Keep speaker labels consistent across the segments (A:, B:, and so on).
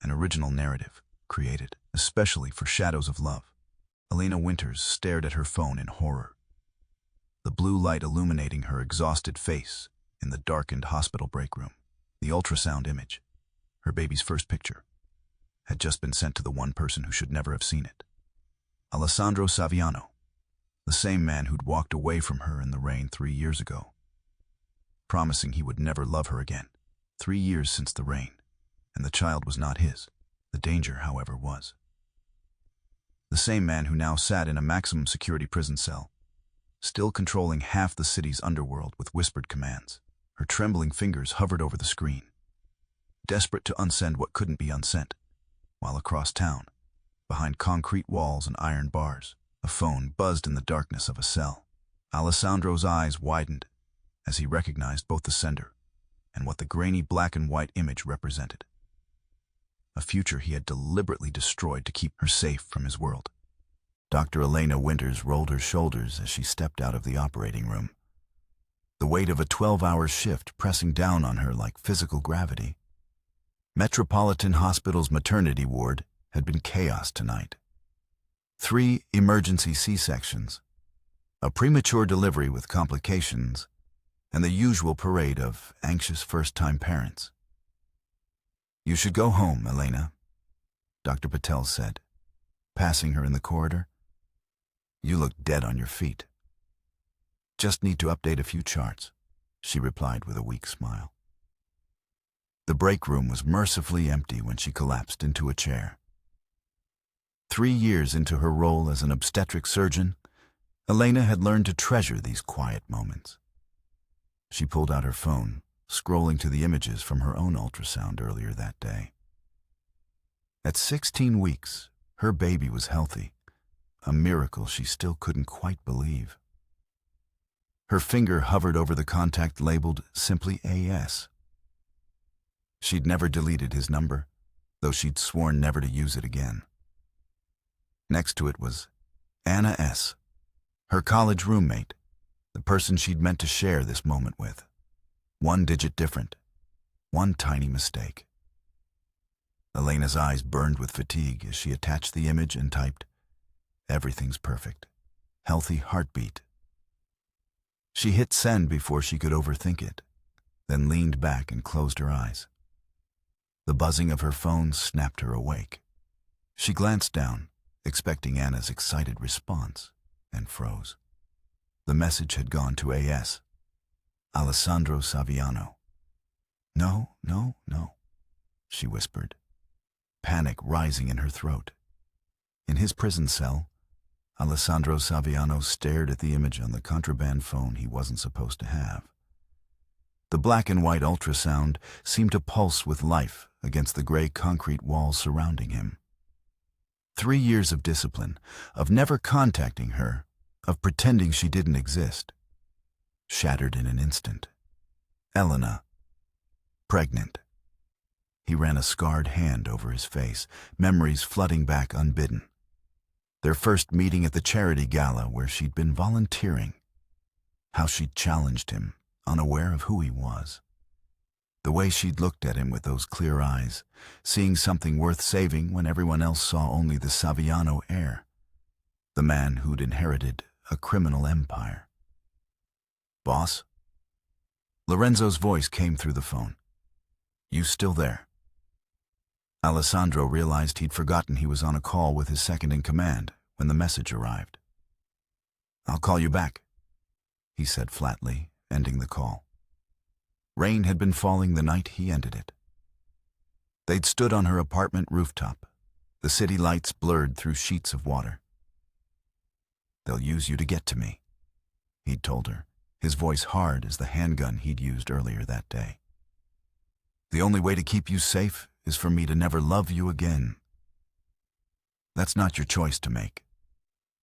A: an original narrative, created especially for Shadows of Love. Elena Winters stared at her phone in horror, the blue light illuminating her exhausted face in the darkened hospital break room. The ultrasound image, her baby's first picture, had just been sent to the one person who should never have seen it. Alessandro Saviano, the same man who'd walked away from her in the rain 3 years ago, promising he would never love her again. 3 years since the rain, and the child was not his. The danger, however, was. The same man who now sat in a maximum security prison cell, still controlling half the city's underworld with whispered commands. Her trembling fingers hovered over the screen, desperate to unsend what couldn't be unsent, while across town, behind concrete walls and iron bars, a phone buzzed in the darkness of a cell. Alessandro's eyes widened as he recognized both the sender and what the grainy black and white image represented. A future he had deliberately destroyed to keep her safe from his world.
B: Dr. Elena Winters rolled her shoulders as she stepped out of the operating room, the weight of a 12-hour shift pressing down on her like physical gravity. Metropolitan Hospital's maternity ward had been chaos tonight. 3 emergency C-sections, a premature delivery with complications, and the usual parade of anxious first-time parents. "You should go home, Elena," Dr. Patel said, passing her in the corridor. "You look dead on your feet." "Just need to update a few charts," she replied with a weak smile. The break room was mercifully empty when she collapsed into a chair. 3 years into her role as an obstetric surgeon, Elena had learned to treasure these quiet moments. She pulled out her phone, scrolling to the images from her own ultrasound earlier that day. At 16 weeks, her baby was healthy, a miracle she still couldn't quite believe. Her finger hovered over the contact labeled simply AS. She'd never deleted his number, though she'd sworn never to use it again. Next to it was Anna S., her college roommate, the person she'd meant to share this moment with. 1 digit different, 1 tiny mistake. Elena's eyes burned with fatigue as she attached the image and typed, "Everything's perfect. Healthy heartbeat." She hit send before she could overthink it, then leaned back and closed her eyes. The buzzing of her phone snapped her awake. She glanced down, expecting Anna's excited response, and froze. The message had gone to AS, Alessandro Saviano. "No, no, no," she whispered, panic rising in her throat. In his prison cell, Alessandro Saviano stared at the image on the contraband phone he wasn't supposed to have. The black and white ultrasound seemed to pulse with life against the gray concrete walls surrounding him. 3 years of discipline, of never contacting her, of pretending she didn't exist, shattered in an instant. Elena, pregnant. He ran a scarred hand over his face, memories flooding back unbidden. Their first meeting at the charity gala where she'd been volunteering. How she'd challenged him, unaware of who he was. The way she'd looked at him with those clear eyes, seeing something worth saving when everyone else saw only the Saviano heir, the man who'd inherited a criminal empire. "Boss?" Lorenzo's voice came through the phone. "You still there?" Alessandro realized he'd forgotten he was on a call with his second-in-command when the message arrived. "I'll call you back," he said flatly, ending the call. Rain had been falling the night he ended it. They'd stood on her apartment rooftop, the city lights blurred through sheets of water. "They'll use you to get to me," he'd told her, his voice hard as the handgun he'd used earlier that day. "The only way to keep you safe is for me to never love you again." "That's not your choice to make,"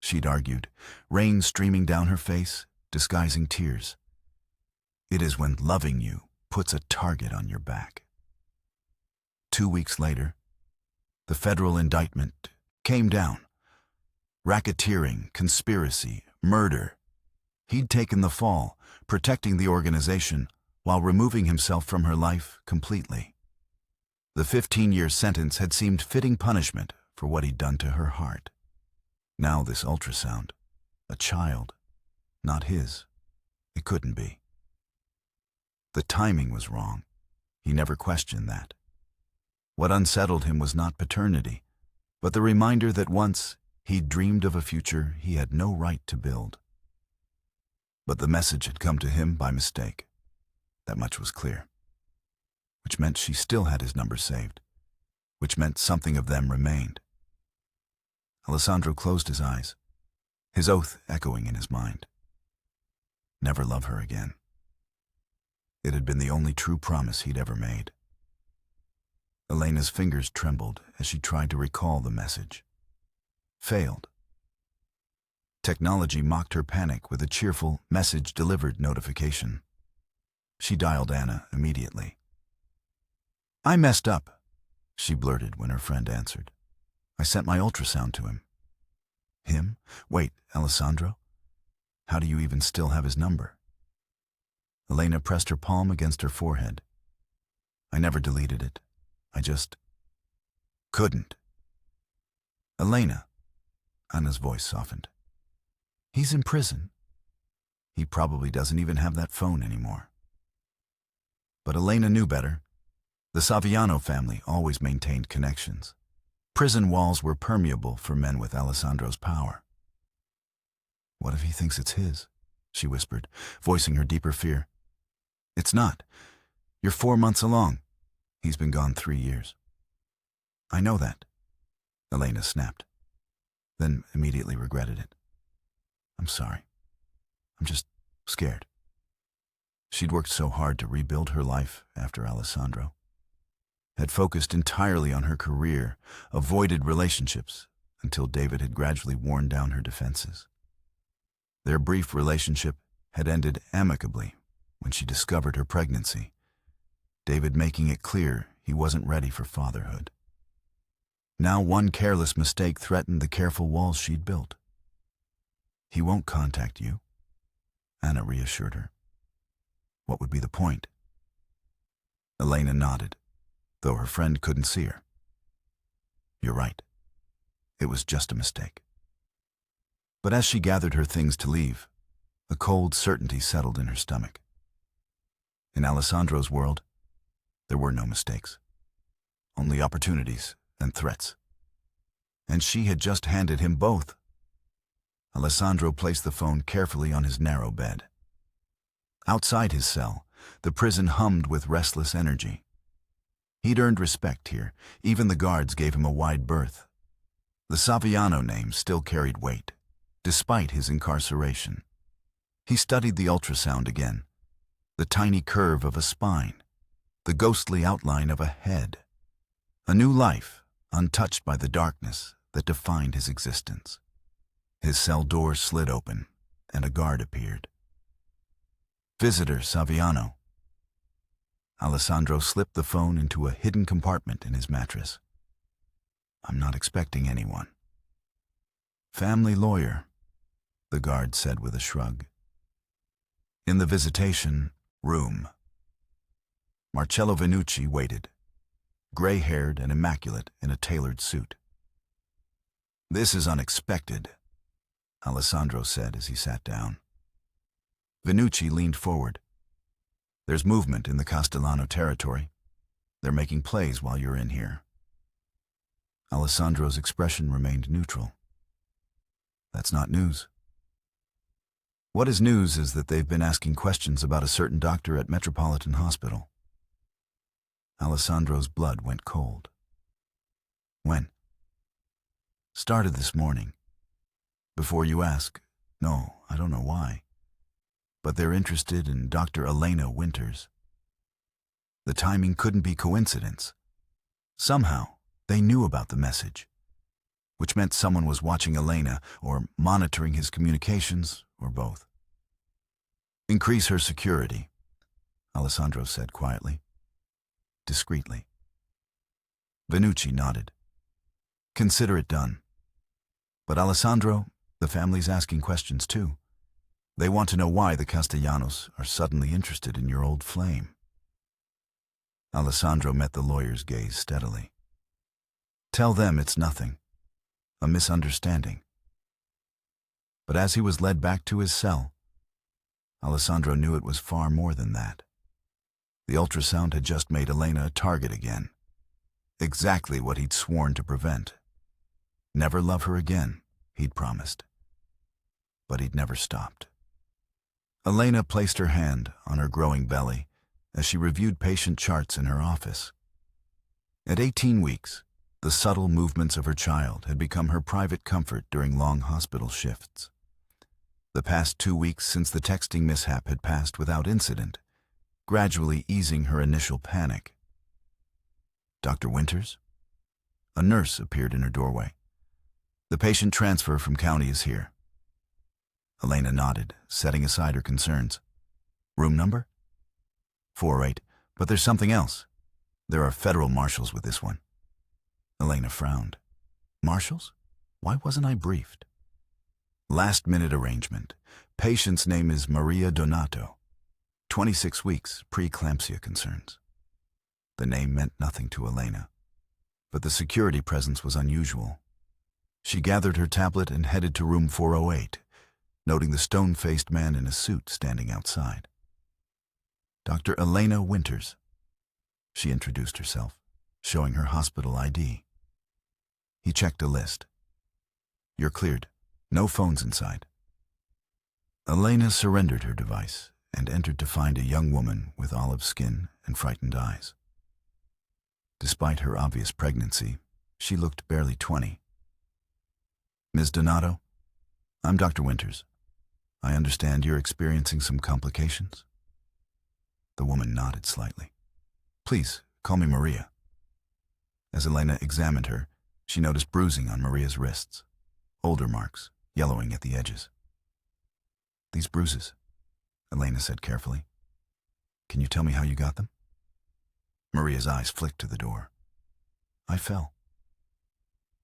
B: she'd argued, rain streaming down her face, disguising tears. "It is when loving you puts a target on your back." 2 weeks later, the federal indictment came down. Racketeering, conspiracy, murder. He'd taken the fall, protecting the organization while removing himself from her life completely. The 15-year sentence had seemed fitting punishment for what he'd done to her heart. Now this ultrasound, a child, not his. It couldn't be. The timing was wrong. He never questioned that. What unsettled him was not paternity, but the reminder that once he'd dreamed of a future he had no right to build. But the message had come to him by mistake. That much was clear. Which meant she still had his number saved. Which meant something of them remained. Alessandro closed his eyes, his oath echoing in his mind. Never love her again. It had been the only true promise he'd ever made. Elena's fingers trembled as she tried to recall the message. Failed. Technology mocked her panic with a cheerful message delivered notification. She dialed Anna immediately. "I messed up," she blurted when her friend answered. "I sent my ultrasound to him." "Him? Wait, Alessandro? How do you even still have his number?" Elena pressed her palm against her forehead. "I never deleted it. I just couldn't." "Elena," Anna's voice softened. "He's in prison. He probably doesn't even have that phone anymore." But Elena knew better. The Saviano family always maintained connections. Prison walls were permeable for men with Alessandro's power. "What if he thinks it's his?" she whispered, voicing her deeper fear. "It's not. You're 4 months along. He's been gone 3 years." "I know that," Elena snapped, then immediately regretted it. "I'm sorry. I'm just scared." She'd worked so hard to rebuild her life after Alessandro, had focused entirely on her career, avoided relationships until David had gradually worn down her defenses. Their brief relationship had ended amicably when she discovered her pregnancy, David making it clear he wasn't ready for fatherhood. Now one careless mistake threatened the careful walls she'd built. "He won't contact you," Anna reassured her. "What would be the point?" Elena nodded, though her friend couldn't see her. "You're right. It was just a mistake." But as she gathered her things to leave, a cold certainty settled in her stomach. In Alessandro's world, there were no mistakes, only opportunities and threats. And she had just handed him both. Alessandro placed the phone carefully on his narrow bed. Outside his cell, the prison hummed with restless energy. He'd earned respect here. Even the guards gave him a wide berth. The Saviano name still carried weight, despite his incarceration. He studied the ultrasound again, the tiny curve of a spine, the ghostly outline of a head. A new life, untouched by the darkness that defined his existence. His cell door slid open, and a guard appeared. "Visitor Saviano." Alessandro slipped the phone into a hidden compartment in his mattress. "I'm not expecting anyone." "Family lawyer," the guard said with a shrug. In the visitation room, Marcello Vannucci waited, gray-haired and immaculate in a tailored suit. "This is unexpected," Alessandro said as he sat down. Vannucci leaned forward. "There's movement in the Castellano territory. They're making plays while you're in here." Alessandro's expression remained neutral. "That's not news." "What is news is that they've been asking questions about a certain doctor at Metropolitan Hospital." Alessandro's blood went cold. "When?" "Started this morning. Before you ask, no, I don't know why. But they're interested in Dr. Elena Winters." The timing couldn't be coincidence. Somehow, they knew about the message, which meant someone was watching Elena or monitoring his communications, or both. "Increase her security," Alessandro said quietly, discreetly. Vannucci nodded. "Consider it done. But Alessandro, the family's asking questions too. They want to know why the Castellanos are suddenly interested in your old flame." Alessandro met the lawyer's gaze steadily. Tell them it's nothing, a misunderstanding. But as he was led back to his cell, Alessandro knew it was far more than that. The ultrasound had just made Elena a target again. Exactly what he'd sworn to prevent. Never love her again, he'd promised. But he'd never stopped. Elena placed her hand on her growing belly as she reviewed patient charts in her office. At 18 weeks, the subtle movements of her child had become her private comfort during long hospital shifts. The past 2 weeks since the texting mishap had passed without incident, gradually easing her initial panic. Dr. Winters? A nurse appeared in her doorway. The patient transfer from county is here. Elena nodded, setting aside her concerns. Room number? 408, but there's something else. There are federal marshals with this one. Elena frowned. Marshals? Why wasn't I briefed? Last-minute arrangement. Patient's name is Maria Donato. 26 weeks, preeclampsia concerns. The name meant nothing to Elena, but the security presence was unusual. She gathered her tablet and headed to room 408, noting the stone-faced man in a suit standing outside. Dr. Elena Winters. She introduced herself, showing her hospital ID. He checked a list. You're cleared. No phones inside. Elena surrendered her device and entered to find a young woman with olive skin and frightened eyes. Despite her obvious pregnancy, she looked barely 20. Ms. Donato, I'm Dr. Winters. I understand you're experiencing some complications. The woman nodded slightly. Please, call me Maria. As Elena examined her, she noticed bruising on Maria's wrists, older marks, yellowing at the edges. These bruises, Elena said carefully. Can you tell me how you got them? Maria's eyes flicked to the door. I fell.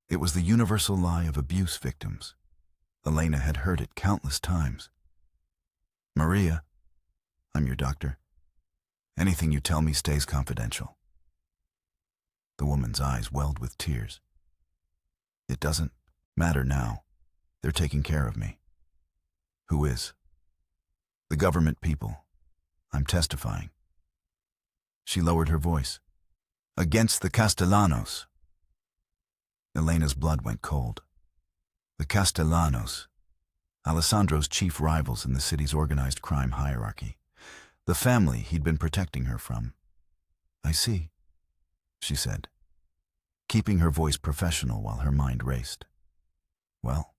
B: It was the universal lie of abuse victims. Elena had heard it countless times. Maria, I'm your doctor. Anything you tell me stays confidential. The woman's eyes welled with tears. It doesn't matter now. They're taking care of me. Who is? The government people. I'm testifying. She lowered her voice. Against the Castellanos. Elena's blood went cold. The Castellanos, Alessandro's chief rivals in the city's organized crime hierarchy. The family he'd been protecting her from. I see, she said, keeping her voice professional while her mind raced. Well,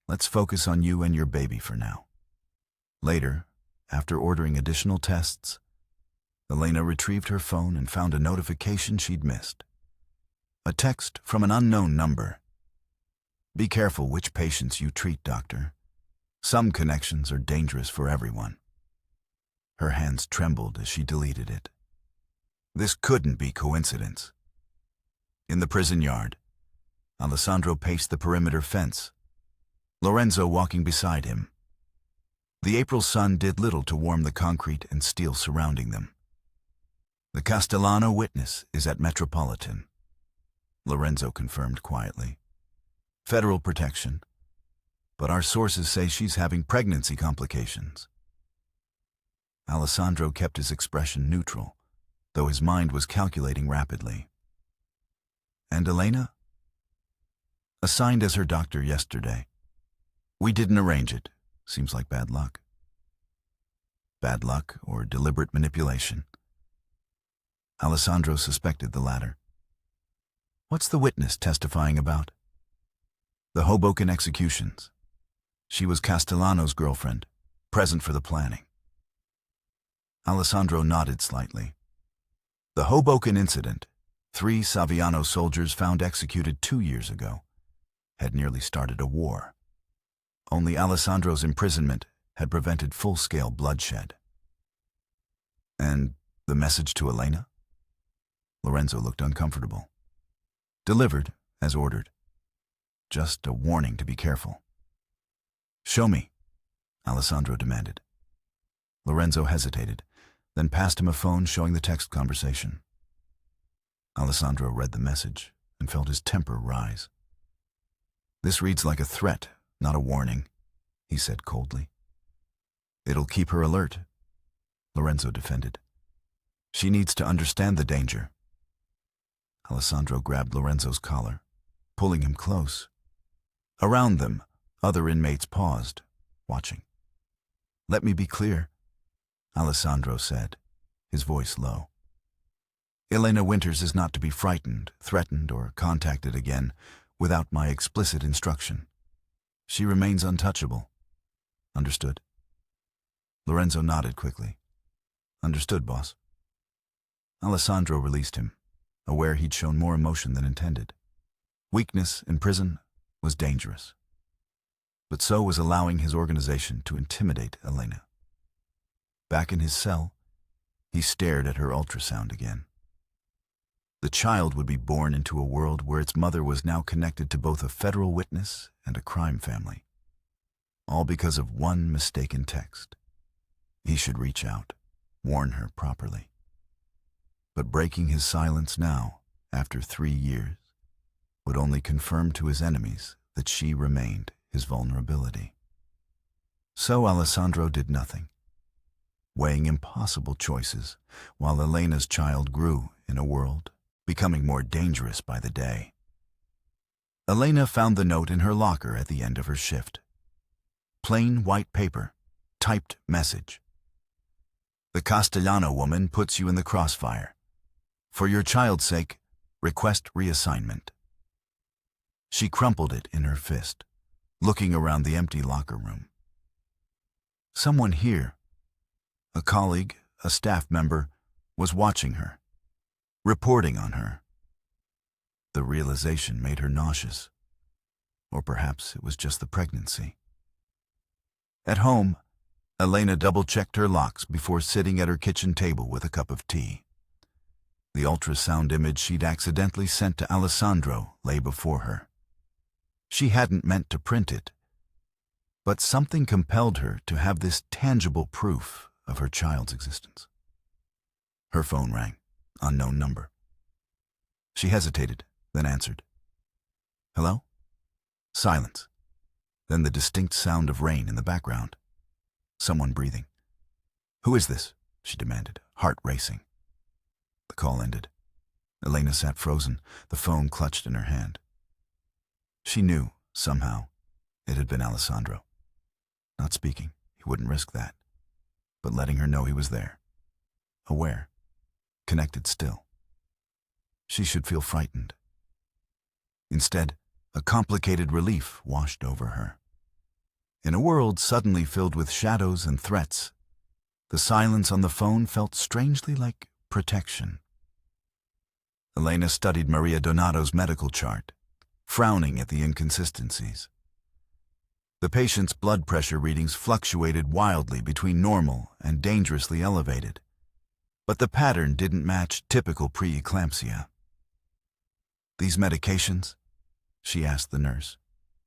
B: let's focus on you and your baby for now. Later, after ordering additional tests, Elena retrieved her phone and found a notification she'd missed. A text from an unknown number. Be careful which patients you treat, doctor. Some connections are dangerous for everyone. Her hands trembled as she deleted it. This couldn't be coincidence. In the prison yard, Alessandro paced the perimeter fence, Lorenzo walking beside him. The April sun did little to warm the concrete and steel surrounding them. The Castellano witness is at Metropolitan, Lorenzo confirmed quietly. Federal protection, but our sources say she's having pregnancy complications. Alessandro kept his expression neutral, though his mind was calculating rapidly. And Elena? Assigned as her doctor yesterday. We didn't arrange it. Seems like bad luck. Bad luck or deliberate manipulation. Alessandro suspected the latter. What's the witness testifying about? The Hoboken executions. She was Castellano's girlfriend, present for the planning. Alessandro nodded slightly. The Hoboken incident, 3 Saviano soldiers found executed 2 years ago, had nearly started a war. Only Alessandro's imprisonment had prevented full-scale bloodshed. And the message to Elena? Lorenzo looked uncomfortable. Delivered, as ordered. Just a warning to be careful. Show me, Alessandro demanded. Lorenzo hesitated, then passed him a phone showing the text conversation. Alessandro read the message and felt his temper rise. "This reads like a threat, not a warning," he said coldly. "It'll keep her alert," Lorenzo defended. "She needs to understand the danger." Alessandro grabbed Lorenzo's collar, pulling him close. Around them, other inmates paused, watching. "Let me be clear," Alessandro said, his voice low. "Elena Winters is not to be frightened, threatened, or contacted again without my explicit instruction. She remains untouchable. Understood?" Lorenzo nodded quickly. "Understood, boss." Alessandro released him, aware he'd shown more emotion than intended. Weakness in prison was dangerous. But so was allowing his organization to intimidate Elena. Back in his cell, he stared at her ultrasound again. The child would be born into a world where its mother was now connected to both a federal witness and a crime family. All because of one mistaken text. He should reach out, warn her properly. But breaking his silence now, after 3 years, would only confirm to his enemies that she remained his vulnerability. So Alessandro did nothing, weighing impossible choices while Elena's child grew in a world becoming more dangerous by the day. Elena found the note in her locker at the end of her shift. Plain white paper, typed message. "The Castellano woman puts you in the crossfire. For your child's sake, request reassignment." She crumpled it in her fist, looking around the empty locker room. Someone here, a colleague, a staff member, was watching her, reporting on her. The realization made her nauseous. Or perhaps it was just the pregnancy. At home, Elena double-checked her locks before sitting at her kitchen table with a cup of tea. The ultrasound image she'd accidentally sent to Alessandro lay before her. She hadn't meant to print it, but something compelled her to have this tangible proof of her child's existence. Her phone rang, unknown number. She hesitated, then answered. "Hello?" Silence. Then the distinct sound of rain in the background. Someone breathing. "Who is this?" she demanded, heart racing. The call ended. Elena sat frozen, the phone clutched in her hand. She knew, somehow, it had been Alessandro. Not speaking, he wouldn't risk that, but letting her know he was there. Aware. Connected still. She should feel frightened. Instead, a complicated relief washed over her. In a world suddenly filled with shadows and threats, the silence on the phone felt strangely like protection. Elena studied Maria Donato's medical chart, frowning at the inconsistencies. The patient's blood pressure readings fluctuated wildly between normal and dangerously elevated, but the pattern didn't match typical preeclampsia. "These medications?" she asked the nurse.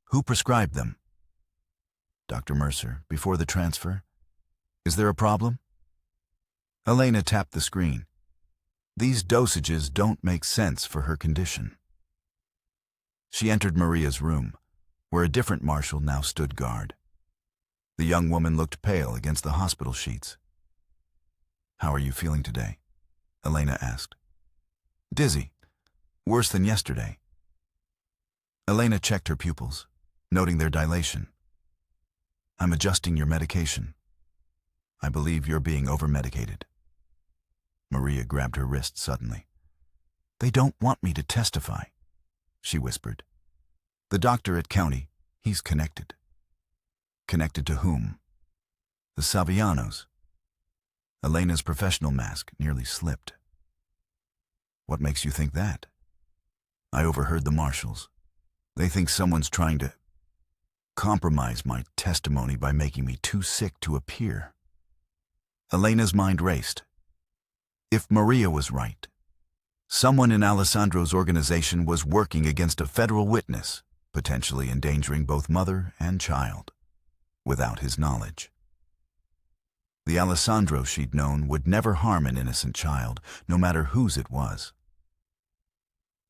B: "Who prescribed them?" "Dr. Mercer, before the transfer. Is there a problem?" Elena tapped the screen. These dosages don't make sense for her condition. She entered Maria's room, where a different marshal now stood guard. The young woman looked pale against the hospital sheets. "How are you feeling today?" Elena asked. "Dizzy. Worse than yesterday." Elena checked her pupils, noting their dilation. "I'm adjusting your medication. I believe you're being over-medicated." Maria grabbed her wrist suddenly. "They don't want me to testify," she whispered. "The doctor at County, he's connected." "Connected to whom?" "The Savianos." Elena's professional mask nearly slipped. "What makes you think that?" "I overheard the marshals. They think someone's trying to compromise my testimony by making me too sick to appear." Elena's mind raced. If Maria was right, someone in Alessandro's organization was working against a federal witness, potentially endangering both mother and child, without his knowledge. The Alessandro she'd known would never harm an innocent child, no matter whose it was.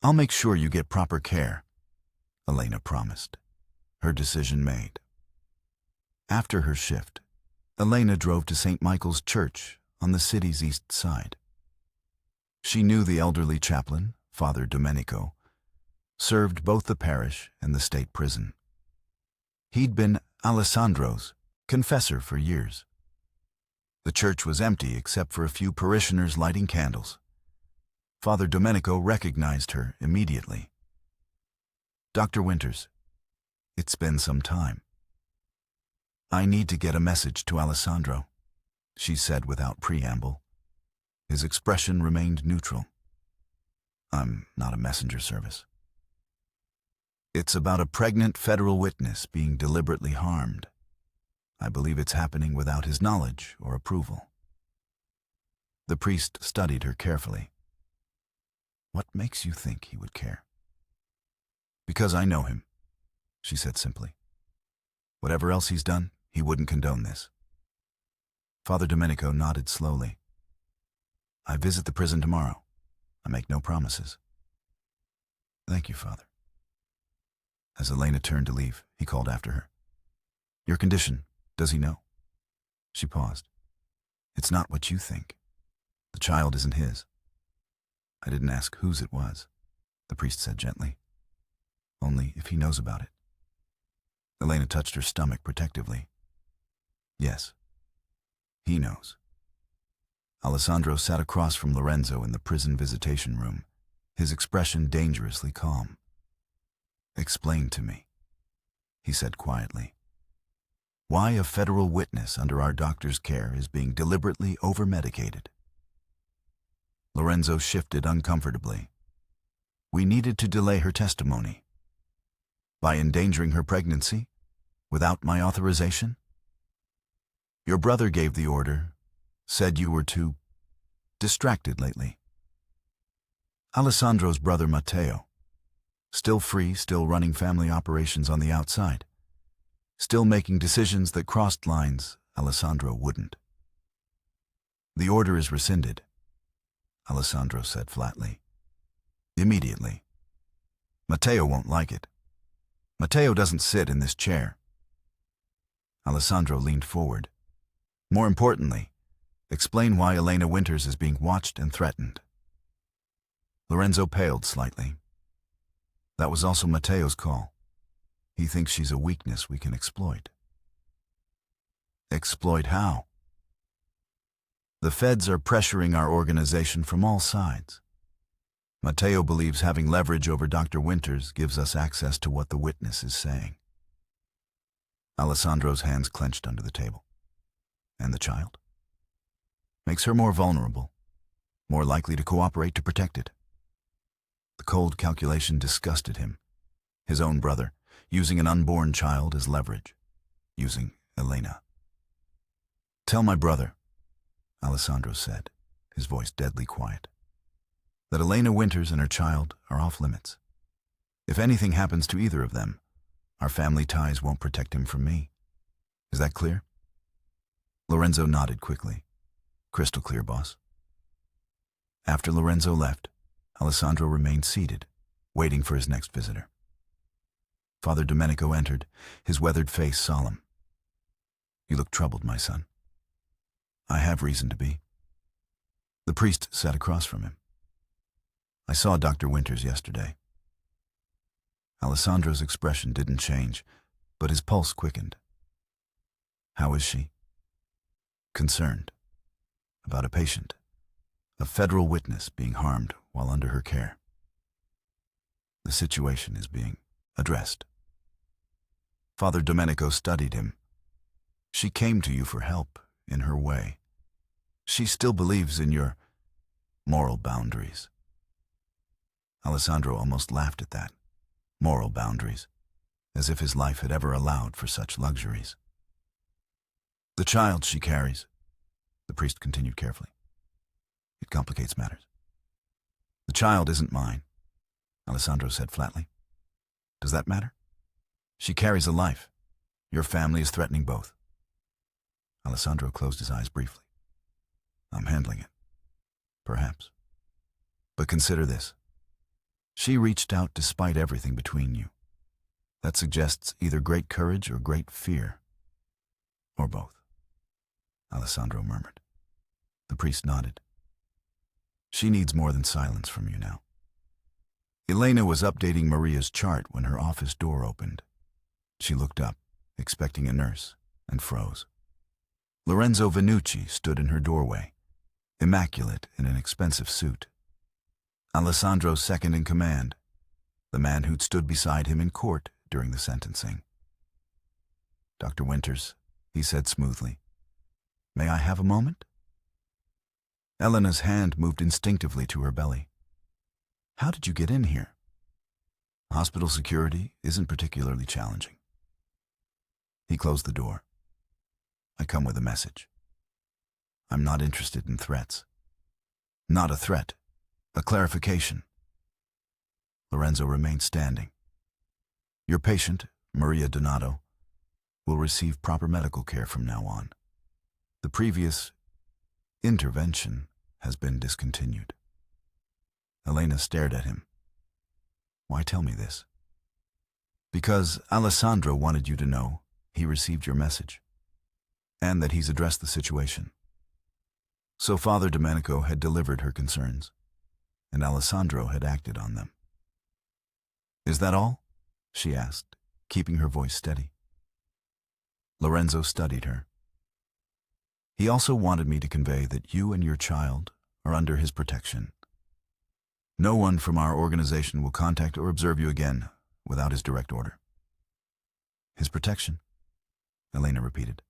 B: "I'll make sure you get proper care," Elena promised, her decision made. After her shift, Elena drove to St. Michael's Church on the city's east side. She knew the elderly chaplain, Father Domenico, served both the parish and the state prison. He'd been Alessandro's confessor for years. The church was empty except for a few parishioners lighting candles. Father Domenico recognized her immediately. "Dr. Winters, it's been some time. I need to get a message to Alessandro," she said without preamble. His expression remained neutral. "I'm not a messenger service. It's about a pregnant federal witness being deliberately harmed. I believe it's happening without his knowledge or approval." The priest studied her carefully. "What makes you think he would care?" "Because I know him," she said simply. "Whatever else he's done, he wouldn't condone this." Father Domenico nodded slowly. "I visit the prison tomorrow. I make no promises." "Thank you, Father." As Elena turned to leave, he called after her. "Your condition, does he know?" She paused. "It's not what you think. The child isn't his." "I didn't ask whose it was," the priest said gently. "Only if he knows about it." Elena touched her stomach protectively. "Yes, he knows." Alessandro sat across from Lorenzo in the prison visitation room, his expression dangerously calm. "Explain to me," he said quietly, "why a federal witness under our doctor's care is being deliberately over-medicated." Lorenzo shifted uncomfortably. "We needed to delay her testimony. By endangering her pregnancy? Without my authorization? Your brother gave the order, said you were too distracted lately." Alessandro's brother Matteo. Still free, still running family operations on the outside. Still making decisions that crossed lines Alessandro wouldn't. "The order is rescinded," Alessandro said flatly. "Immediately. Matteo won't like it. Matteo doesn't sit in this chair." Alessandro leaned forward. "More importantly, explain why Elena Winters is being watched and threatened." Lorenzo paled slightly. "That was also Matteo's call. He thinks she's a weakness we can exploit." "Exploit how?" "The feds are pressuring our organization from all sides. Matteo believes having leverage over Dr. Winters gives us access to what the witness is saying." Alessandro's hands clenched under the table. "And the child?" "Makes her more vulnerable, more likely to cooperate to protect it." The cold calculation disgusted him. His own brother, using an unborn child as leverage. Using Elena. "Tell my brother," Alessandro said, his voice deadly quiet, "that Elena Winters and her child are off limits. If anything happens to either of them, our family ties won't protect him from me. Is that clear?" Lorenzo nodded quickly. "Crystal clear, boss." After Lorenzo left, Alessandro remained seated, waiting for his next visitor. Father Domenico entered, his weathered face solemn. "You look troubled, my son." "I have reason to be." The priest sat across from him. "I saw Dr. Winters yesterday." Alessandro's expression didn't change, but his pulse quickened. "How is she?" "Concerned. About a patient. A federal witness being harmed while under her care. The situation is being addressed." Father Domenico studied him. "She came to you for help, in her way. She still believes in your moral boundaries." Alessandro almost laughed at that. Moral boundaries. As if his life had ever allowed for such luxuries. "The child she carries," the priest continued carefully. "It complicates matters." "The child isn't mine," Alessandro said flatly. "Does that matter? She carries a life. Your family is threatening both." Alessandro closed his eyes briefly. I'm handling it. Perhaps. But consider this. She reached out despite everything between you. That suggests either great courage or great fear. Or both. Alessandro murmured. The priest nodded. She needs more than silence from you now. Elena was updating Maria's chart when her office door opened. She looked up, expecting a nurse, and froze. Lorenzo Vannucci stood in her doorway, immaculate in an expensive suit. Alessandro's second in command, the man who'd stood beside him in court during the sentencing. Dr. Winters, he said smoothly, may I have a moment? Elena's hand moved instinctively to her belly. How did you get in here? Hospital security isn't particularly challenging. He closed the door. I come with a message. I'm not interested in threats. Not a threat, a clarification. Lorenzo remained standing. Your patient, Maria Donato, will receive proper medical care from now on. The previous intervention has been discontinued. Elena stared at him. Why tell me this? Because Alessandro wanted you to know he received your message, and that he's addressed the situation. So Father Domenico had delivered her concerns, and Alessandro had acted on them. Is that all? She asked, keeping her voice steady. Lorenzo studied her. He also wanted me to convey that you and your child are under his protection. No one from our organization will contact or observe you again without his direct order. His protection? Elena repeated.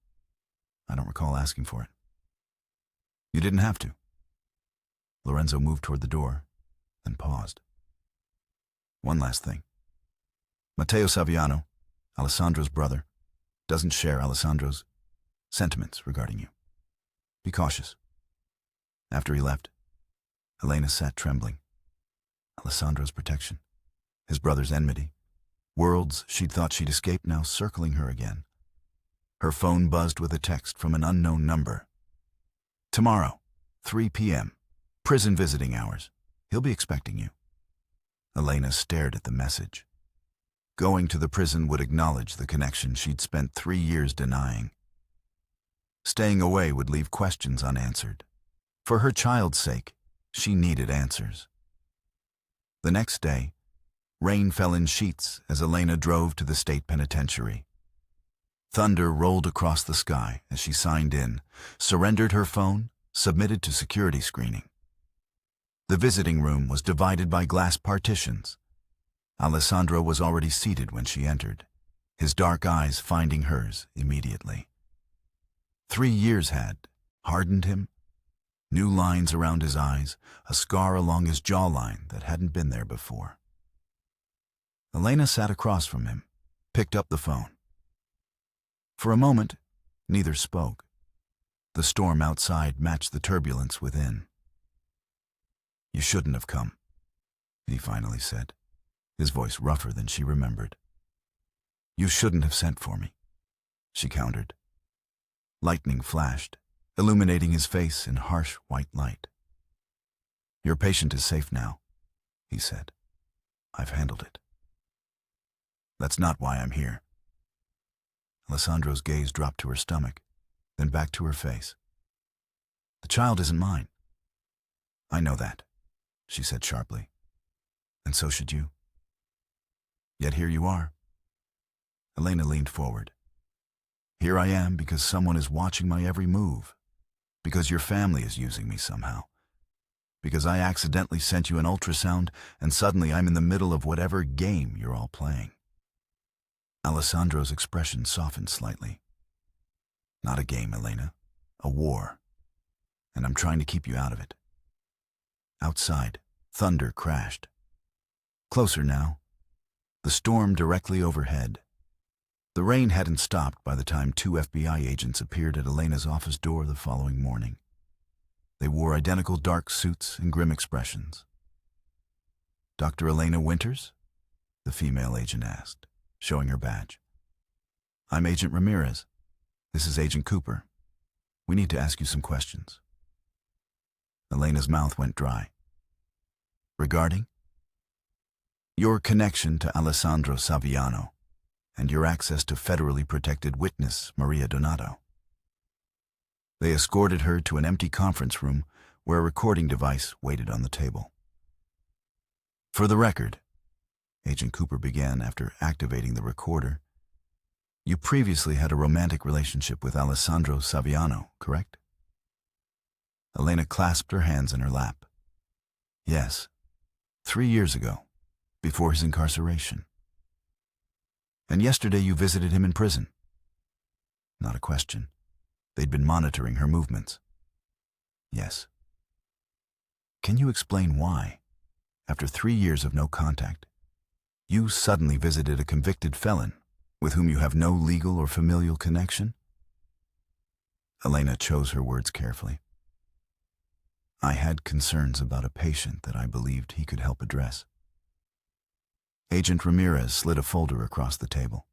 B: I don't recall asking for it. You didn't have to. Lorenzo moved toward the door, then paused. One last thing. Matteo Saviano, Alessandro's brother, doesn't share Alessandro's sentiments regarding you. Be cautious. After he left, Elena sat trembling. Alessandro's protection, his brother's enmity, worlds she'd thought she'd escaped now circling her again. Her phone buzzed with a text from an unknown number. Tomorrow, 3 p.m., prison visiting hours. He'll be expecting you. Elena stared at the message. Going to the prison would acknowledge the connection she'd spent 3 years denying. Staying away would leave questions unanswered. For her child's sake, she needed answers. The next day, rain fell in sheets as Elena drove to the state penitentiary. Thunder rolled across the sky as she signed in, surrendered her phone, submitted to security screening. The visiting room was divided by glass partitions. Alessandro was already seated when she entered, his dark eyes finding hers immediately. 3 years had hardened him. New lines around his eyes, a scar along his jawline that hadn't been there before. Elena sat across from him, picked up the phone. For a moment, neither spoke. The storm outside matched the turbulence within. You shouldn't have come, he finally said, his voice rougher than she remembered. You shouldn't have sent for me, she countered. Lightning flashed, illuminating his face in harsh white light. Your patient is safe now, he said. I've handled it. That's not why I'm here. Alessandro's gaze dropped to her stomach, then back to her face. The child isn't mine. I know that, she said sharply. And so should you. Yet here you are. Elena leaned forward. Here I am because someone is watching my every move. Because your family is using me somehow. Because I accidentally sent you an ultrasound and suddenly I'm in the middle of whatever game you're all playing. Alessandro's expression softened slightly. Not a game, Elena. A war. And I'm trying to keep you out of it. Outside, thunder crashed. Closer now. The storm directly overhead. The rain hadn't stopped by the time 2 FBI agents appeared at Elena's office door the following morning. They wore identical dark suits and grim expressions. Dr. Elena Winters? The female agent asked, showing her badge. I'm Agent Ramirez. This is Agent Cooper. We need to ask you some questions. Elena's mouth went dry. Regarding? Your connection to Alessandro Saviano and your access to federally protected witness Maria Donato. They escorted her to an empty conference room where a recording device waited on the table. For the record, Agent Cooper began after activating the recorder, you previously had a romantic relationship with Alessandro Saviano, correct? Elena clasped her hands in her lap. Yes, 3 years ago, before his incarceration. And yesterday you visited him in prison. Not a question. They'd been monitoring her movements. Yes. Can you explain why, after 3 years of no contact, you suddenly visited a convicted felon with whom you have no legal or familial connection? Elena chose her words carefully. I had concerns about a patient that I believed he could help address. Agent Ramirez slid a folder across the table.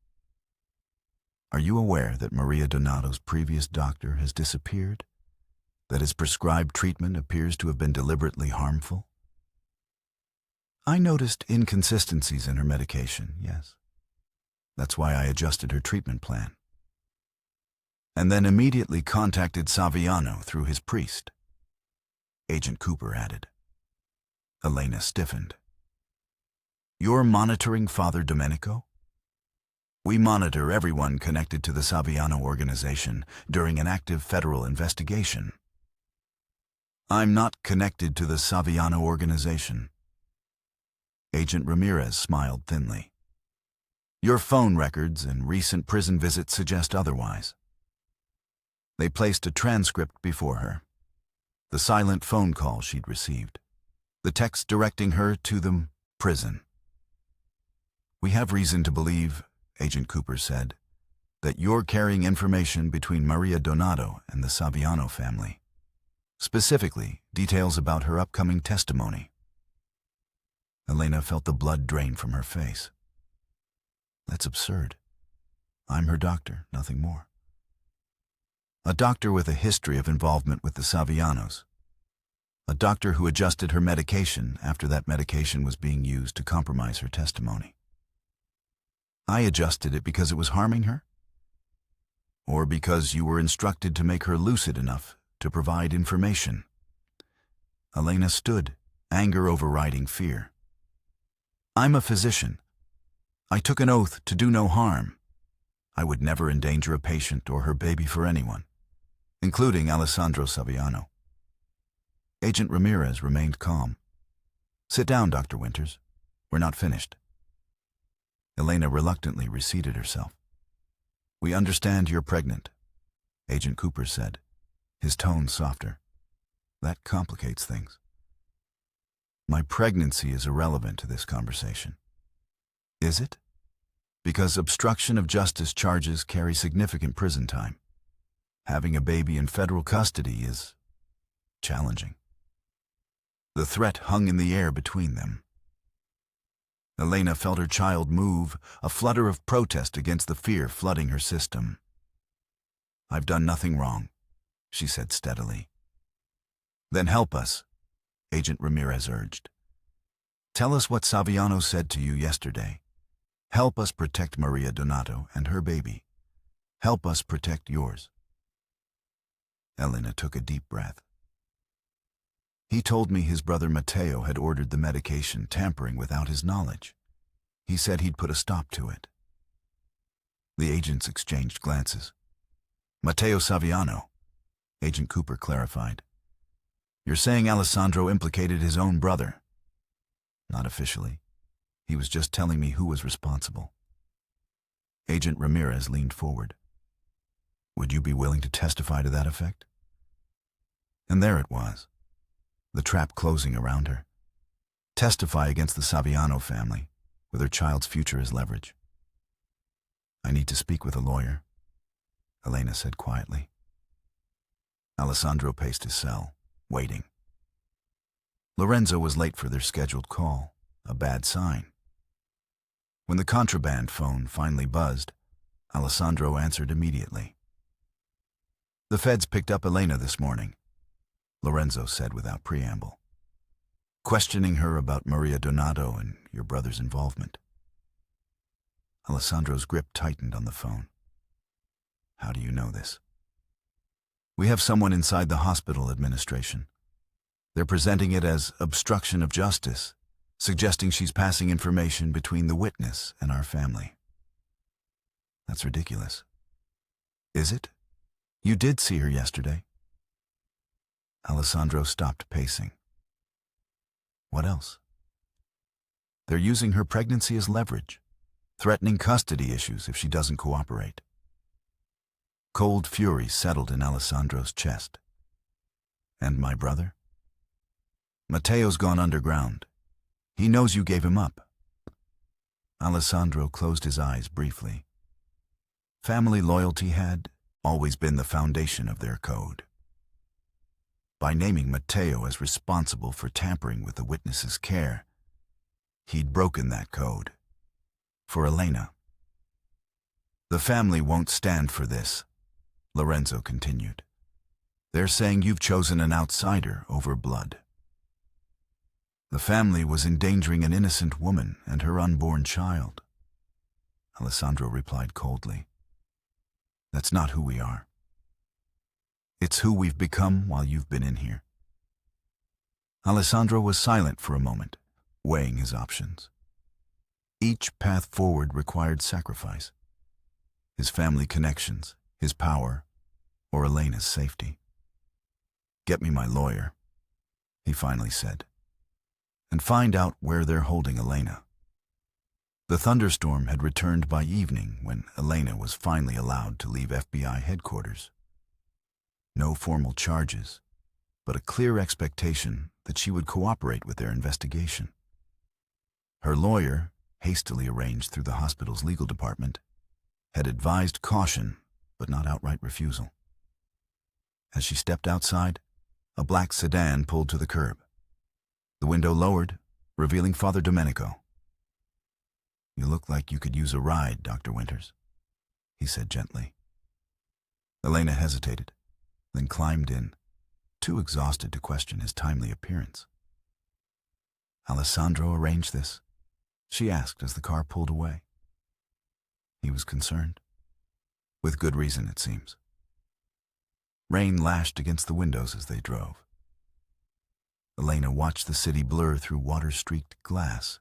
B: Are you aware that Maria Donato's previous doctor has disappeared? That his prescribed treatment appears to have been deliberately harmful? I noticed inconsistencies in her medication, yes. That's why I adjusted her treatment plan. And then immediately contacted Saviano through his priest. Agent Cooper added. Elena stiffened. You're monitoring Father Domenico? We monitor everyone connected to the Saviano organization during an active federal investigation. I'm not connected to the Saviano organization. Agent Ramirez smiled thinly. Your phone records and recent prison visits suggest otherwise. They placed a transcript before her. The silent phone call she'd received. The text directing her to the prison. We have reason to believe, Agent Cooper said, that you're carrying information between Maria Donato and the Saviano family. Specifically, details about her upcoming testimony. Elena felt the blood drain from her face. That's absurd. I'm her doctor, nothing more. A doctor with a history of involvement with the Savianos. A doctor who adjusted her medication after that medication was being used to compromise her testimony. I adjusted it because it was harming her? Or because you were instructed to make her lucid enough to provide information? Elena stood, anger overriding fear. I'm a physician. I took an oath to do no harm. I would never endanger a patient or her baby for anyone, including Alessandro Saviano. Agent Ramirez remained calm. Sit down, Dr. Winters. We're not finished. Elena reluctantly reseated herself. We understand you're pregnant, Agent Cooper said, his tone softer. That complicates things. My pregnancy is irrelevant to this conversation. Is it? Because obstruction of justice charges carry significant prison time. Having a baby in federal custody is challenging. The threat hung in the air between them. Elena felt her child move, a flutter of protest against the fear flooding her system. I've done nothing wrong, she said steadily. Then help us, Agent Ramirez urged. Tell us what Saviano said to you yesterday. Help us protect Maria Donato and her baby. Help us protect yours. Elena took a deep breath. He told me his brother Matteo had ordered the medication tampering without his knowledge. He said he'd put a stop to it. The agents exchanged glances. Matteo Saviano, Agent Cooper clarified. You're saying Alessandro implicated his own brother? Not officially. He was just telling me who was responsible. Agent Ramirez leaned forward. Would you be willing to testify to that effect? And there it was, the trap closing around her. Testify against the Saviano family, with her child's future as leverage. I need to speak with a lawyer, Elena said quietly. Alessandro paced his cell, waiting. Lorenzo was late for their scheduled call, a bad sign. When the contraband phone finally buzzed, Alessandro answered immediately. The feds picked up Elena this morning, Lorenzo said without preamble, questioning her about Maria Donato and your brother's involvement. Alessandro's grip tightened on the phone. How do you know this? We have someone inside the hospital administration. They're presenting it as obstruction of justice, suggesting she's passing information between the witness and our family. That's ridiculous. Is it? You did see her yesterday. Alessandro stopped pacing. What else? They're using her pregnancy as leverage, threatening custody issues if she doesn't cooperate. Cold fury settled in Alessandro's chest. And my brother? Matteo's gone underground. He knows you gave him up. Alessandro closed his eyes briefly. Family loyalty had always been the foundation of their code. By naming Matteo as responsible for tampering with the witness's care, he'd broken that code. For Elena. The family won't stand for this, Lorenzo continued. They're saying you've chosen an outsider over blood. The family was endangering an innocent woman and her unborn child. Alessandro replied coldly. That's not who we are. It's who we've become while you've been in here. Alessandro was silent for a moment, weighing his options. Each path forward required sacrifice. His family connections, his power, or Elena's safety. Get me my lawyer, he finally said, and find out where they're holding Elena. The thunderstorm had returned by evening when Elena was finally allowed to leave FBI headquarters. No formal charges, but a clear expectation that she would cooperate with their investigation. Her lawyer, hastily arranged through the hospital's legal department, had advised caution, but not outright refusal. As she stepped outside, a black sedan pulled to the curb. The window lowered, revealing Father Domenico. You look like you could use a ride, Dr. Winters, he said gently. Elena hesitated, then climbed in, too exhausted to question his timely appearance. Alessandro arranged this, she asked as the car pulled away. He was concerned. With good reason, it seems. Rain lashed against the windows as they drove. Elena watched the city blur through water-streaked glass.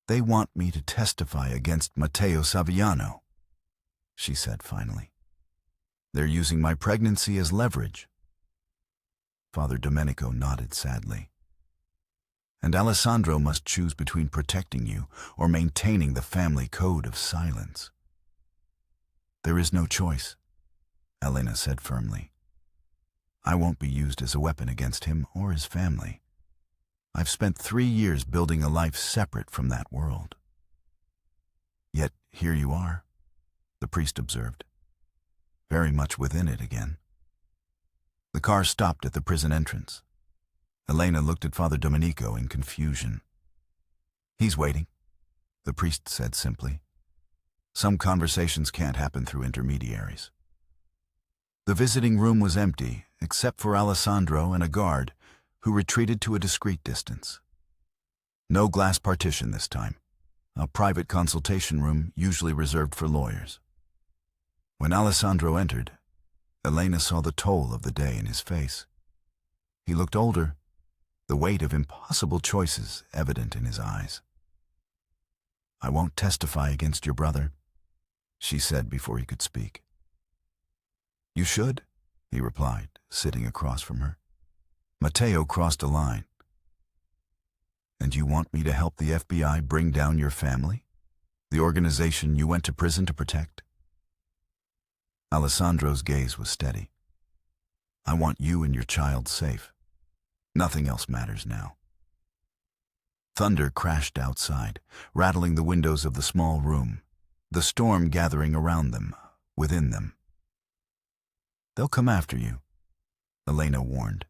B: They want me to testify against Matteo Saviano, she said finally. They're using my pregnancy as leverage. Father Domenico nodded sadly. And Alessandro must choose between protecting you or maintaining the family code of silence. There is no choice, Elena said firmly. I won't be used as a weapon against him or his family. I've spent 3 years building a life separate from that world. Yet here you are, the priest observed, very much within it again. The car stopped at the prison entrance. Elena looked at Father Domenico in confusion. He's waiting, the priest said simply. Some conversations can't happen through intermediaries. The visiting room was empty, except for Alessandro and a guard, who retreated to a discreet distance. No glass partition this time, a private consultation room usually reserved for lawyers. When Alessandro entered, Elena saw the toll of the day in his face. He looked older, the weight of impossible choices evident in his eyes. I won't testify against your brother, she said before he could speak. You should, he replied, sitting across from her. Matteo crossed a line. And you want me to help the FBI bring down your family? The organization you went to prison to protect? Alessandro's gaze was steady. I want you and your child safe. Nothing else matters now. Thunder crashed outside, rattling the windows of the small room, the storm gathering around them, within them. They'll come after you, Elena warned.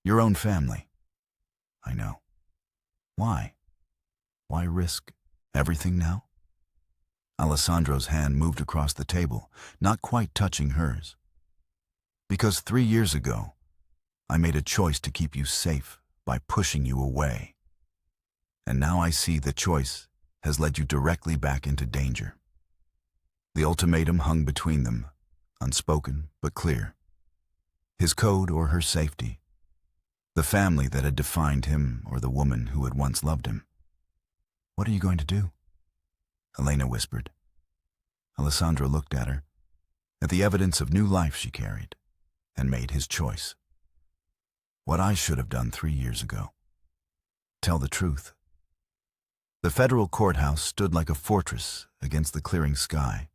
B: Your own family. I know. Why? Why risk everything now? Alessandro's hand moved across the table, not quite touching hers. Because 3 years ago, I made a choice to keep you safe by pushing you away. And now I see the choice has led you directly back into danger. The ultimatum hung between them, unspoken but clear. His code or her safety. The family that had defined him or the woman who had once loved him. "What are you going to do?" Elena whispered. Alessandro looked at her, at the evidence of new life she carried, and made his choice. What I should have done 3 years ago. Tell the truth. The federal courthouse stood like a fortress against the clearing sky.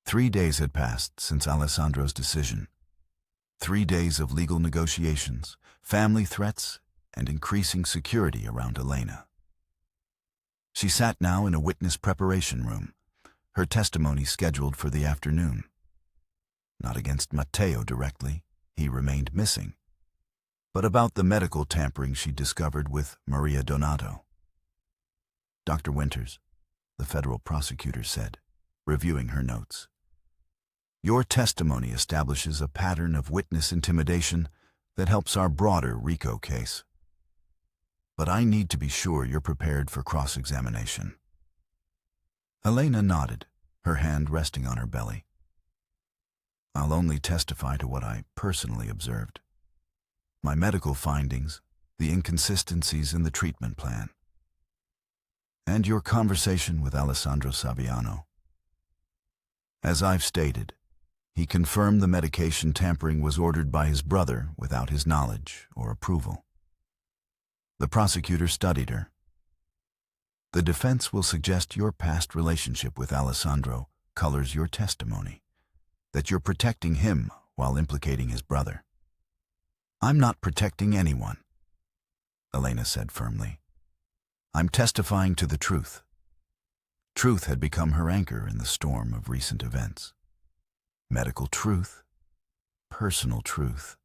B: 3 days had passed since Alessandro's decision. 3 days of legal negotiations, family threats, and increasing security around Elena. She sat now in a witness preparation room, her testimony scheduled for the afternoon. Not against Matteo directly, he remained missing, but about the medical tampering she discovered with Maria Donato. "Dr. Winters," the federal prosecutor said, reviewing her notes. "Your testimony establishes a pattern of witness intimidation that helps our broader RICO case. But I need to be sure you're prepared for cross-examination." Elena nodded, her hand resting on her belly. "I'll only testify to what I personally observed. My medical findings, the inconsistencies in the treatment plan, and your conversation with Alessandro Saviano. As I've stated, he confirmed the medication tampering was ordered by his brother without his knowledge or approval." The prosecutor studied her. "The defense will suggest your past relationship with Alessandro colors your testimony, that you're protecting him while implicating his brother." "I'm not protecting anyone," Elena said firmly. "I'm testifying to the truth." Truth had become her anchor in the storm of recent events. Medical truth, personal truth,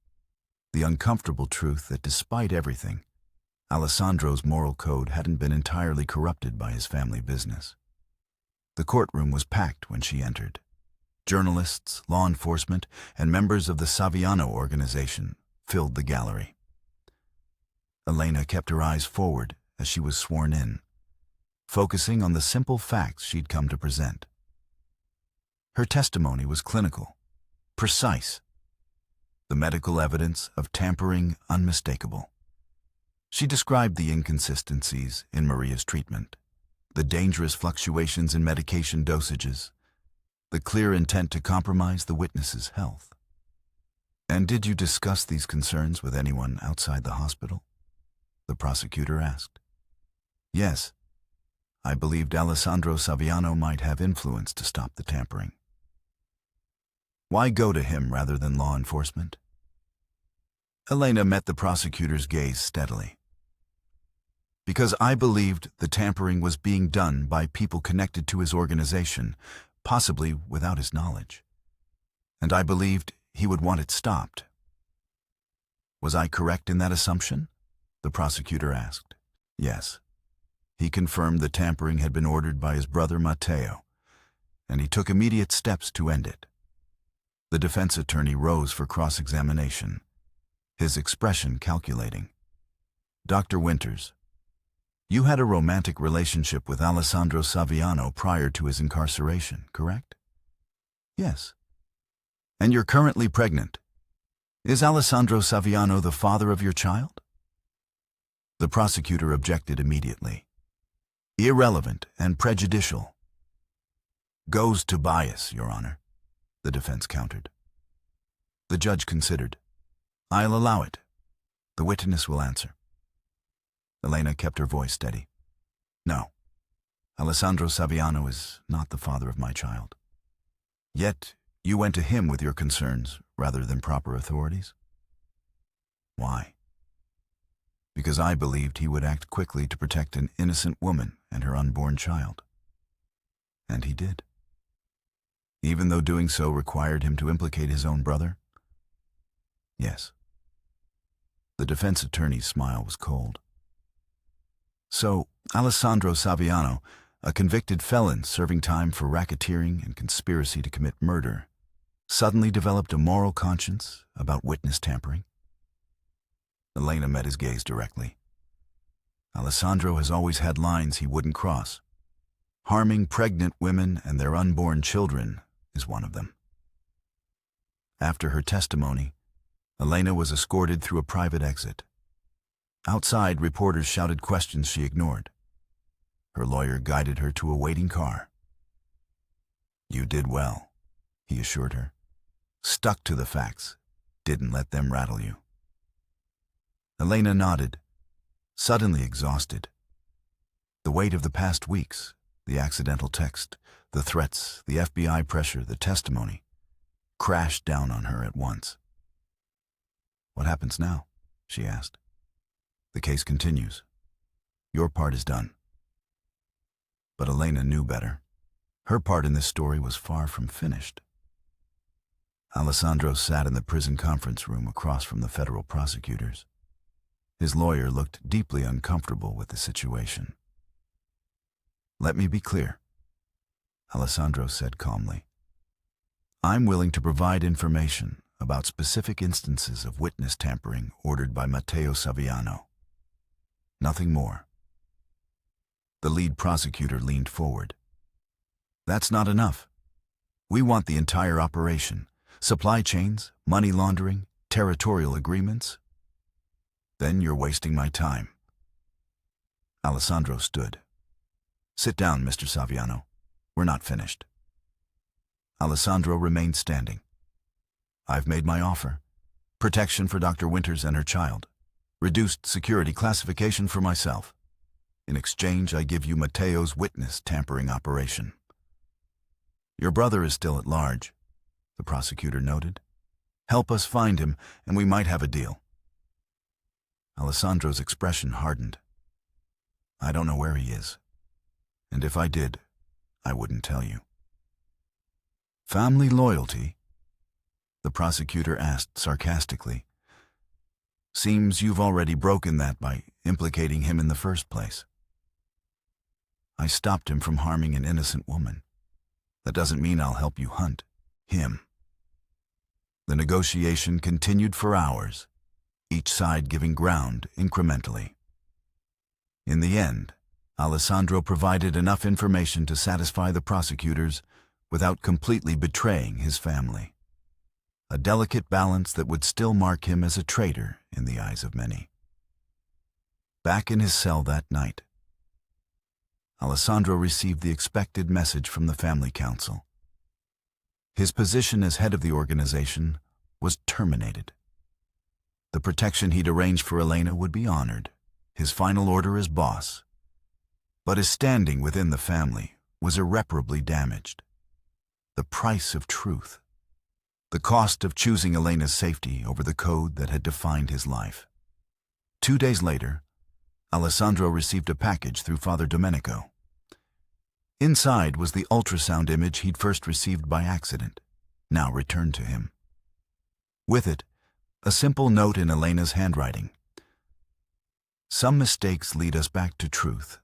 B: the uncomfortable truth that despite everything, Alessandro's moral code hadn't been entirely corrupted by his family business. The courtroom was packed when she entered. Journalists, law enforcement, and members of the Saviano organization filled the gallery. Elena kept her eyes forward as she was sworn in, focusing on the simple facts she'd come to present. Her testimony was clinical, precise, the medical evidence of tampering unmistakable. She described the inconsistencies in Maria's treatment, the dangerous fluctuations in medication dosages, the clear intent to compromise the witness's health. "And did you discuss these concerns with anyone outside the hospital?" the prosecutor asked. "Yes. I believed Alessandro Saviano might have influence to stop the tampering." "Why go to him rather than law enforcement?" Elena met the prosecutor's gaze steadily. "Because I believed the tampering was being done by people connected to his organization, possibly without his knowledge. And I believed he would want it stopped." "Was I correct in that assumption?" the prosecutor asked. "Yes." He confirmed the tampering had been ordered by his brother Matteo, and he took immediate steps to end it. The defense attorney rose for cross-examination, his expression calculating. "Dr. Winters, you had a romantic relationship with Alessandro Saviano prior to his incarceration, correct?" "Yes." "And you're currently pregnant. Is Alessandro Saviano the father of your child?" The prosecutor objected immediately. "Irrelevant and prejudicial." "Goes to bias, Your Honor," the defense countered. The judge considered. "I'll allow it. The witness will answer." Elena kept her voice steady. "No, Alessandro Saviano is not the father of my child. Yet you went to him with your concerns rather than proper authorities?" "Why?" "Because I believed he would act quickly to protect an innocent woman and her unborn child." "And he did." "Even though doing so required him to implicate his own brother?" "Yes." The defense attorney's smile was cold. "So, Alessandro Saviano, a convicted felon serving time for racketeering and conspiracy to commit murder, suddenly developed a moral conscience about witness tampering? Elena met his gaze directly. Alessandro has always had lines he wouldn't cross. Harming pregnant women and their unborn children is one of them. After her testimony, Elena was escorted through a private exit. Outside, reporters shouted questions she ignored. Her lawyer guided her to a waiting car. "You did well," he assured her. "Stuck to the facts, didn't let them rattle you." Elena nodded, suddenly exhausted. The weight of the past weeks, the accidental text, the threats, the FBI pressure, the testimony, crashed down on her at once. "What happens now?" she asked. "The case continues. Your part is done." But Elena knew better. Her part in this story was far from finished. Alessandro sat in the prison conference room across from the federal prosecutors. His lawyer looked deeply uncomfortable with the situation. "Let me be clear," Alessandro said calmly. "I'm willing to provide information about specific instances of witness tampering ordered by Matteo Saviano. Nothing more." The lead prosecutor leaned forward. "That's not enough. We want the entire operation. Supply chains, money laundering, territorial agreements." "Then you're wasting my time." Alessandro stood. "Sit down, Mr. Saviano. We're not finished." Alessandro remained standing. "I've made my offer. Protection for Dr. Winters and her child. Reduced security classification for myself. In exchange, I give you Matteo's witness tampering operation." "Your brother is still at large," the prosecutor noted. "Help us find him, and we might have a deal." Alessandro's expression hardened. "I don't know where he is. And if I did, I wouldn't tell you." "Family loyalty?" the prosecutor asked sarcastically. "Seems you've already broken that by implicating him in the first place." "I stopped him from harming an innocent woman. That doesn't mean I'll help you hunt him." The negotiation continued for hours, each side giving ground incrementally. In the end, Alessandro provided enough information to satisfy the prosecutors without completely betraying his family. A delicate balance that would still mark him as a traitor in the eyes of many. Back in his cell that night, Alessandro received the expected message from the family council. His position as head of the organization was terminated. The protection he'd arranged for Elena would be honored, his final order as boss. But his standing within the family was irreparably damaged. The price of truth. The cost of choosing Elena's safety over the code that had defined his life. 2 days later, Alessandro received a package through Father Domenico. Inside was the ultrasound image he'd first received by accident, now returned to him. With it, a simple note in Elena's handwriting. "Some mistakes lead us back to truth.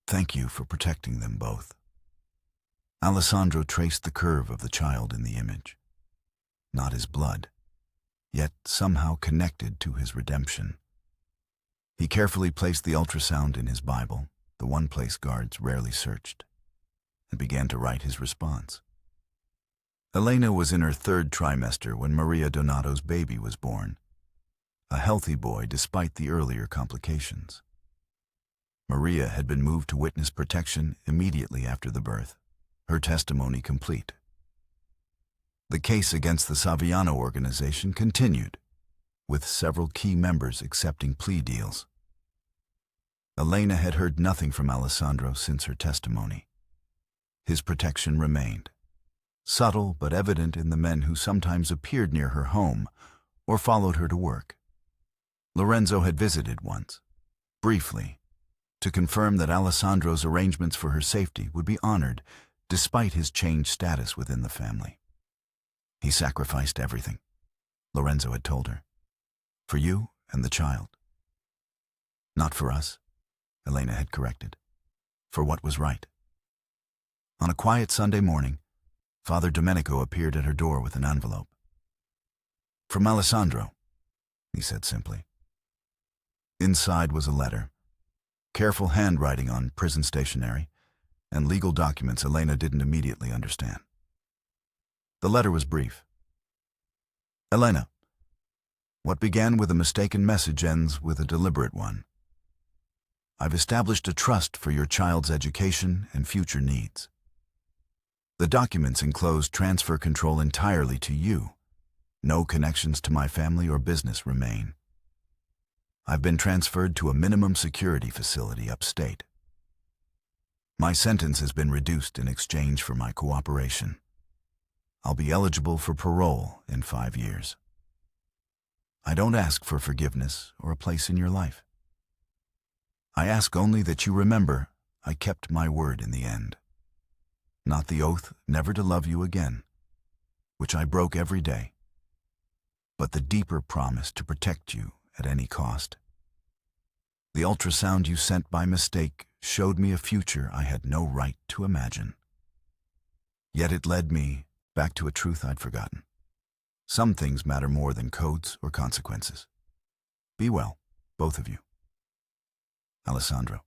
B: Thank you for protecting them both." Alessandro traced the curve of the child in the image. Not his blood, yet somehow connected to his redemption. He carefully placed the ultrasound in his Bible, the one place guards rarely searched, and began to write his response. Elena was in her 3rd trimester when Maria Donato's baby was born, a healthy boy despite the earlier complications. Maria had been moved to witness protection immediately after the birth, her testimony complete. The case against the Saviano organization continued, with several key members accepting plea deals. Elena had heard nothing from Alessandro since her testimony. His protection remained, subtle but evident in the men who sometimes appeared near her home or followed her to work. Lorenzo had visited once, briefly, to confirm that Alessandro's arrangements for her safety would be honored despite his changed status within the family. "He sacrificed everything," Lorenzo had told her. "For you and the child." "Not for us," Elena had corrected. "For what was right." On a quiet Sunday morning, Father Domenico appeared at her door with an envelope. "From Alessandro," he said simply. Inside was a letter, careful handwriting on prison stationery, and legal documents Elena didn't immediately understand. The letter was brief. "Elena, what began with a mistaken message ends with a deliberate one. I've established a trust for your child's education and future needs. The documents enclosed transfer control entirely to you. No connections to my family or business remain. I've been transferred to a minimum security facility upstate. My sentence has been reduced in exchange for my cooperation. I'll be eligible for parole in 5 years. I don't ask for forgiveness or a place in your life. I ask only that you remember I kept my word in the end. Not the oath never to love you again, which I broke every day, but the deeper promise to protect you at any cost. The ultrasound you sent by mistake showed me a future I had no right to imagine. Yet it led me back to a truth I'd forgotten. Some things matter more than codes or consequences. Be well, both of you. Alessandro."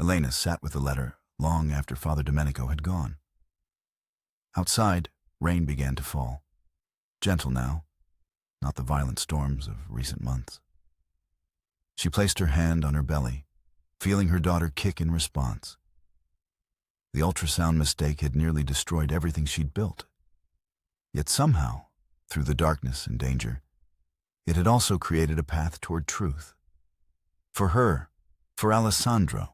B: Elena sat with the letter long after Father Domenico had gone. Outside, rain began to fall. Gentle now, not the violent storms of recent months. She placed her hand on her belly, feeling her daughter kick in response. The ultrasound mistake had nearly destroyed everything she'd built. Yet somehow, through the darkness and danger, it had also created a path toward truth. For her, for Alessandro,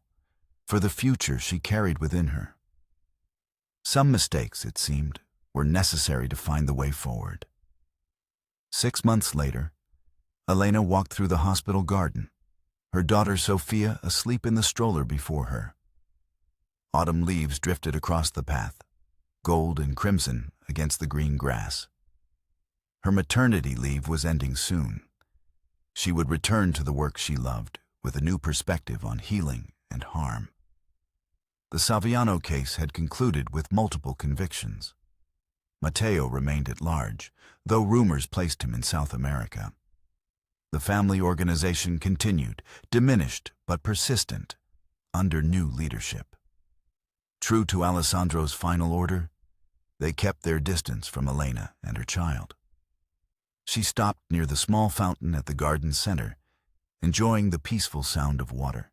B: for the future she carried within her. Some mistakes, it seemed, were necessary to find the way forward. 6 months later, Elena walked through the hospital garden, her daughter Sophia asleep in the stroller before her. Autumn leaves drifted across the path, gold and crimson against the green grass. Her maternity leave was ending soon. She would return to the work she loved, with a new perspective on healing and harm. The Saviano case had concluded with multiple convictions. Matteo remained at large, though rumors placed him in South America. The family organization continued, diminished but persistent, under new leadership. True to Alessandro's final order, they kept their distance from Elena and her child. She stopped near the small fountain at the garden center, enjoying the peaceful sound of water.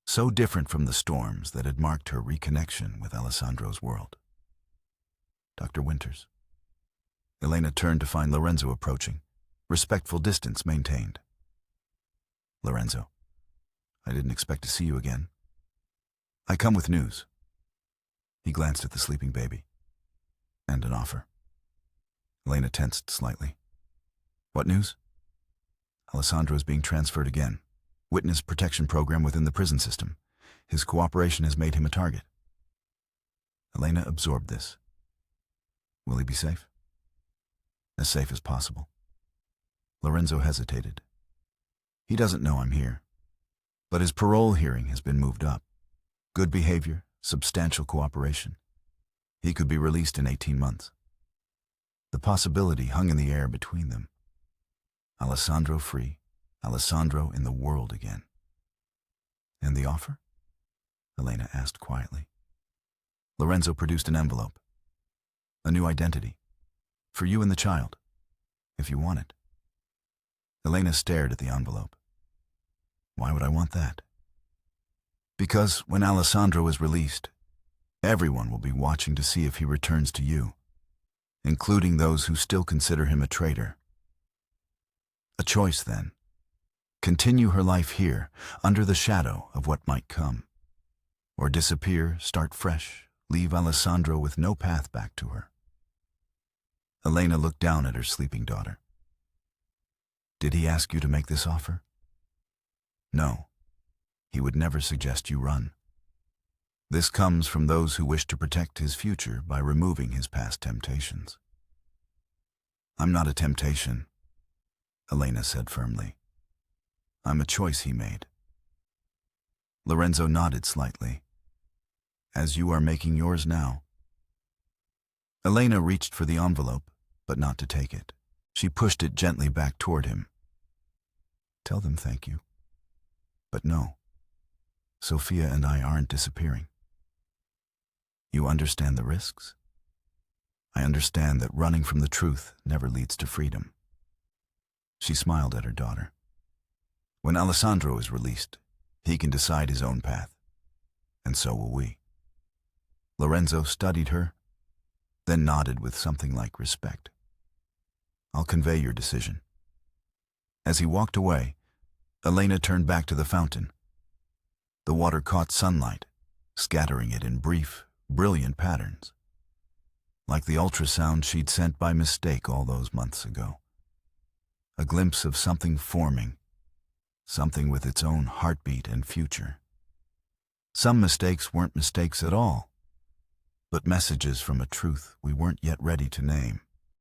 B: So different from the storms that had marked her reconnection with Alessandro's world. "Dr. Winters." Elena turned to find Lorenzo approaching, respectful distance maintained. "Lorenzo, I didn't expect to see you again. I come with news." He glanced at the sleeping baby. "And an offer." Elena tensed slightly. "What news?" "Alessandro is being transferred again. Witness protection program within the prison system. His cooperation has made him a target." Elena absorbed this. "Will he be safe?" "As safe as possible." Lorenzo hesitated. "He doesn't know I'm here, but his parole hearing has been moved up. Good behavior, substantial cooperation. He could be released in 18 months. The possibility hung in the air between them. Alessandro free, Alessandro in the world again. "And the offer?" Elena asked quietly. Lorenzo produced an envelope. "A new identity. For you and the child, if you want it." Elena stared at the envelope. "Why would I want that?" "Because when Alessandro is released, everyone will be watching to see if he returns to you, including those who still consider him a traitor. A choice, then. Continue her life here, under the shadow of what might come. Or disappear, start fresh, leave Alessandro with no path back to her." Elena looked down at her sleeping daughter. "Did he ask you to make this offer?" "No. He would never suggest you run. This comes from those who wish to protect his future by removing his past temptations." "I'm not a temptation," Elena said firmly. "I'm a choice he made." Lorenzo nodded slightly. "As you are making yours now." Elena reached for the envelope, but not to take it. She pushed it gently back toward him. Tell them thank you. But no, Sophia and I aren't disappearing. You understand the risks? I understand that running from the truth never leads to freedom. She smiled at her daughter. When Alessandro is released, he can decide his own path, and so will we. Lorenzo studied her, then nodded with something like respect. I'll convey your decision. As he walked away, Elena turned back to the fountain. The water caught sunlight, scattering it in brief, brilliant patterns, like the ultrasound she'd sent by mistake all those months ago. A glimpse of something forming, something with its own heartbeat and future. Some mistakes weren't mistakes at all, but messages from a truth we weren't yet ready to name.